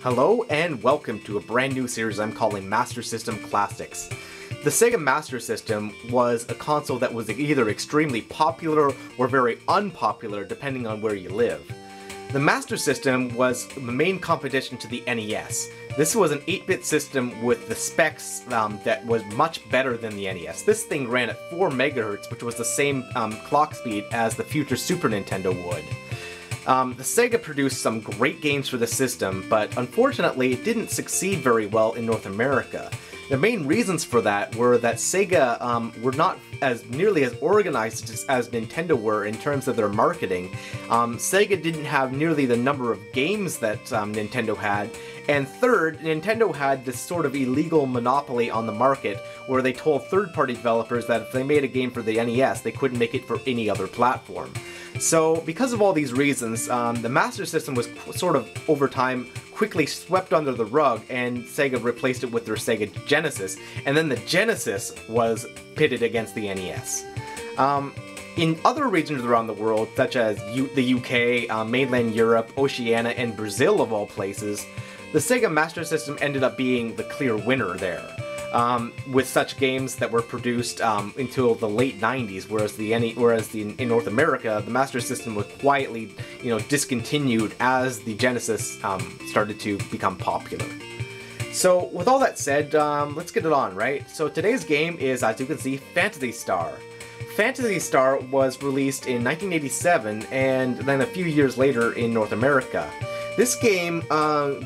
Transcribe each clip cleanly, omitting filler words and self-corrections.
Hello and welcome to a brand new series I'm calling Master System Classics. The Sega Master System was a console that was either extremely popular or very unpopular depending on where you live. The Master System was the main competition to the NES. This was an 8-bit system with the specs that was much better than the NES. This thing ran at 4 MHz, which was the same clock speed as the future Super Nintendo would. The Sega produced some great games for the system, but unfortunately it didn't succeed very well in North America. The main reasons for that were that Sega were not nearly as organized as Nintendo were in terms of their marketing. Sega didn't have nearly the number of games that Nintendo had, and third, Nintendo had this sort of illegal monopoly on the market where they told third-party developers that if they made a game for the NES, they couldn't make it for any other platform. So, because of all these reasons, the Master System was sort of, over time, quickly swept under the rug, and Sega replaced it with their Sega Genesis, and then the Genesis was pitted against the NES. In other regions around the world, such as the UK, mainland Europe, Oceania, and Brazil of all places, the Sega Master System ended up being the clear winner there. With such games that were produced until the late 90s, whereas in North America, the Master System was quietly, discontinued as the Genesis started to become popular. So, with all that said, let's get it on, right? So today's game is, as you can see, Phantasy Star. Phantasy Star was released in 1987, and then a few years later in North America. This game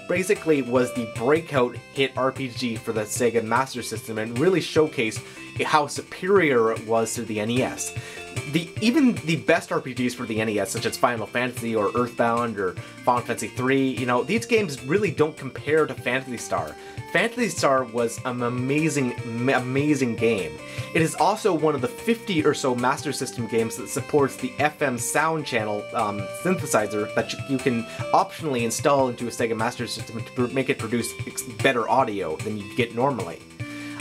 basically was the breakout hit RPG for the Sega Master System and really showcased how superior it was to the NES. Even the best RPGs for the NES, such as Final Fantasy or Earthbound or Final Fantasy III, these games really don't compare to Phantasy Star. Phantasy Star was an amazing game. It is also one of the 50 or so Master System games that supports the FM sound channel synthesizer that you can optionally install into a Sega Master System to make it produce better audio than you'd get normally.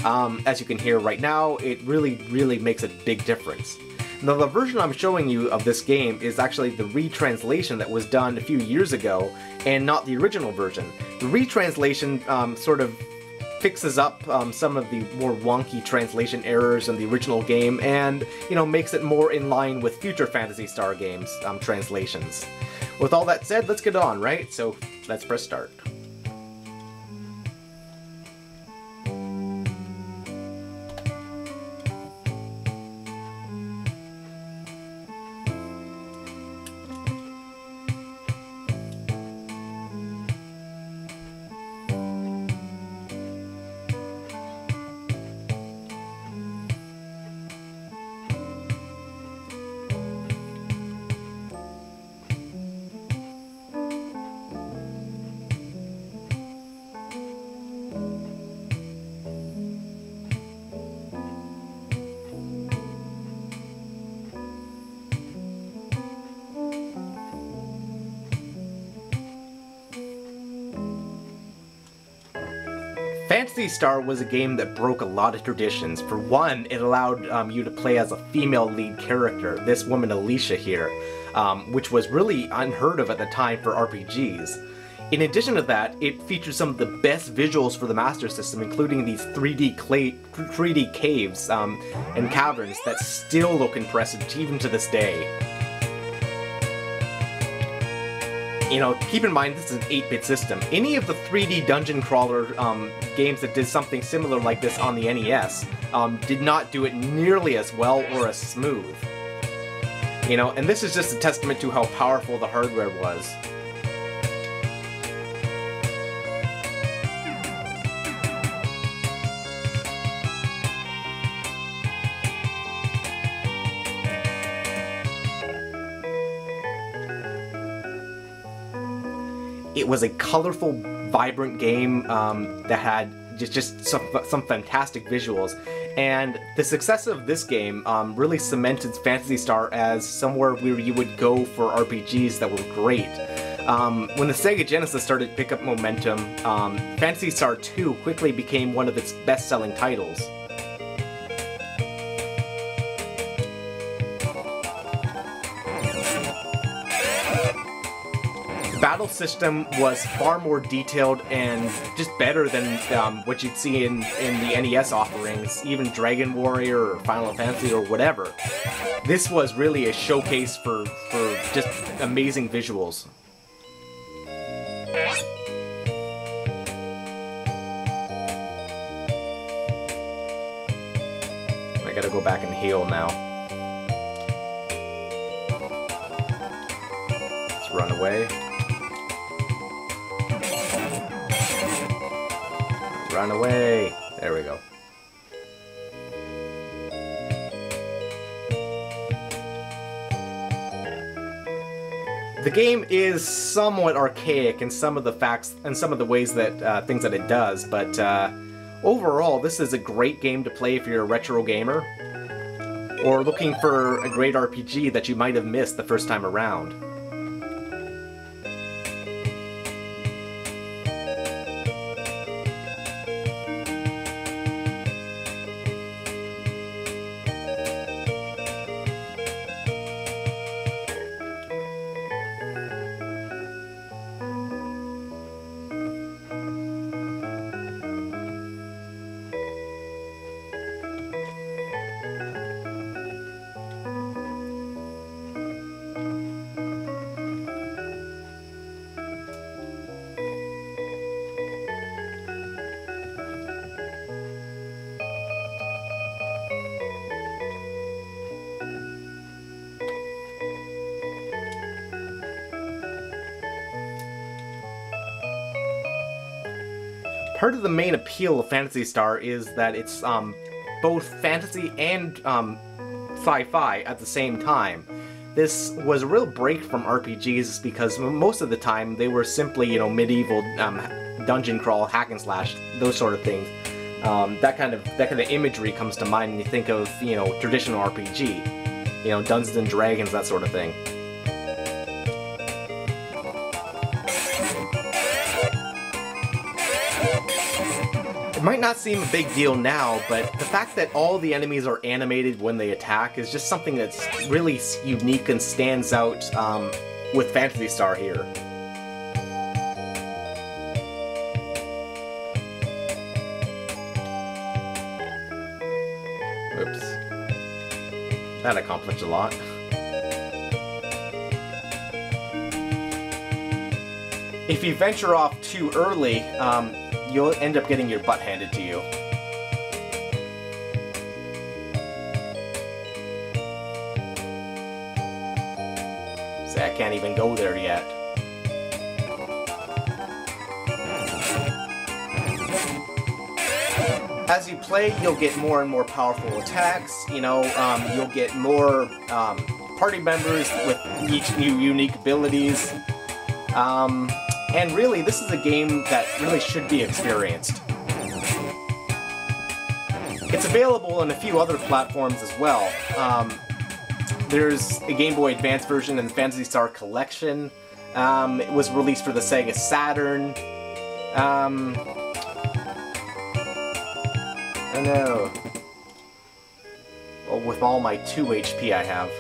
As you can hear right now, it really makes a big difference. Now, the version I'm showing you of this game is actually the retranslation that was done a few years ago, and not the original version. The retranslation sort of fixes up some of the more wonky translation errors in the original game, and, makes it more in line with future Phantasy Star games translations. With all that said, let's get on, right? So, let's press start. Phantasy Star was a game that broke a lot of traditions. For one, it allowed you to play as a female lead character, this woman Alicia here, which was really unheard of at the time for RPGs. In addition to that, it featured some of the best visuals for the Master System, including these 3D caves and caverns that still look impressive even to this day. Keep in mind this is an 8-bit system. Any of the 3D dungeon crawler games that did something similar like this on the NES did not do it nearly as well or as smooth. And this is just a testament to how powerful the hardware was. It was a colorful, vibrant game that had just some fantastic visuals, and the success of this game really cemented Phantasy Star as somewhere where you would go for RPGs that were great. When the Sega Genesis started to pick up momentum, Phantasy Star 2 quickly became one of its best-selling titles. battle system was far more detailed and just better than what you'd see in the NES offerings, even Dragon Warrior or Final Fantasy or whatever. This was really a showcase for just amazing visuals. I gotta go back and heal now. Let's run away. Run away! There we go. The game is somewhat archaic in some of the facts and some of the ways that things that it does, but overall, this is a great game to play if you're a retro gamer or looking for a great RPG that you might have missed the first time around. Part of the main appeal of Phantasy Star is that it's both fantasy and sci-fi at the same time. This was a real break from RPGs because most of the time they were simply, you know, medieval dungeon crawl, hack and slash, those sort of things. That kind of imagery comes to mind when you think of, you know, traditional RPG. You know, Dungeons and Dragons, that sort of thing. It might not seem a big deal now, but the fact that all the enemies are animated when they attack is just something that's really unique and stands out with Phantasy Star here. Oops. That accomplished a lot. If you venture off too early, you'll end up getting your butt handed to you. See, I can't even go there yet. As you play, you'll get more and more powerful attacks, you know, you'll get more party members with each new unique abilities. And really, this is a game that really should be experienced. It's available on a few other platforms as well. There's a Game Boy Advance version in the Phantasy Star Collection. It was released for the Sega Saturn. Oh no. Well, with all my 2 HP I have.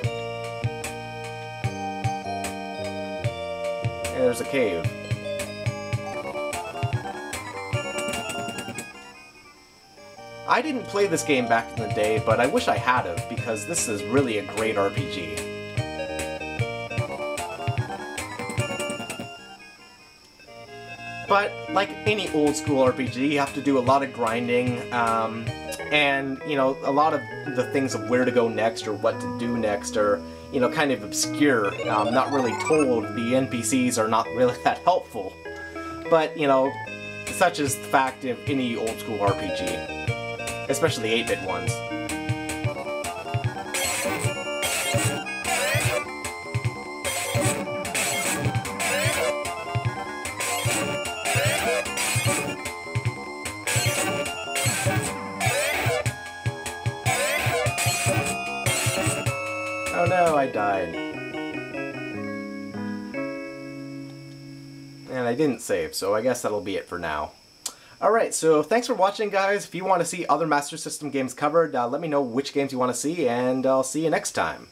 And there's a cave. I didn't play this game back in the day, but I wish I had have, because this is really a great RPG. But, like any old school RPG, you have to do a lot of grinding, and, you know, a lot of the things of where to go next or what to do next are, you know, kind of obscure, not really told. The NPCs are not really that helpful. But, you know, such is the fact of any old school RPG. Especially 8-bit ones. Oh no, I died. And I didn't save, so I guess that'll be it for now. Alright, so thanks for watching, guys. If you want to see other Master System games covered, let me know which games you want to see, and I'll see you next time.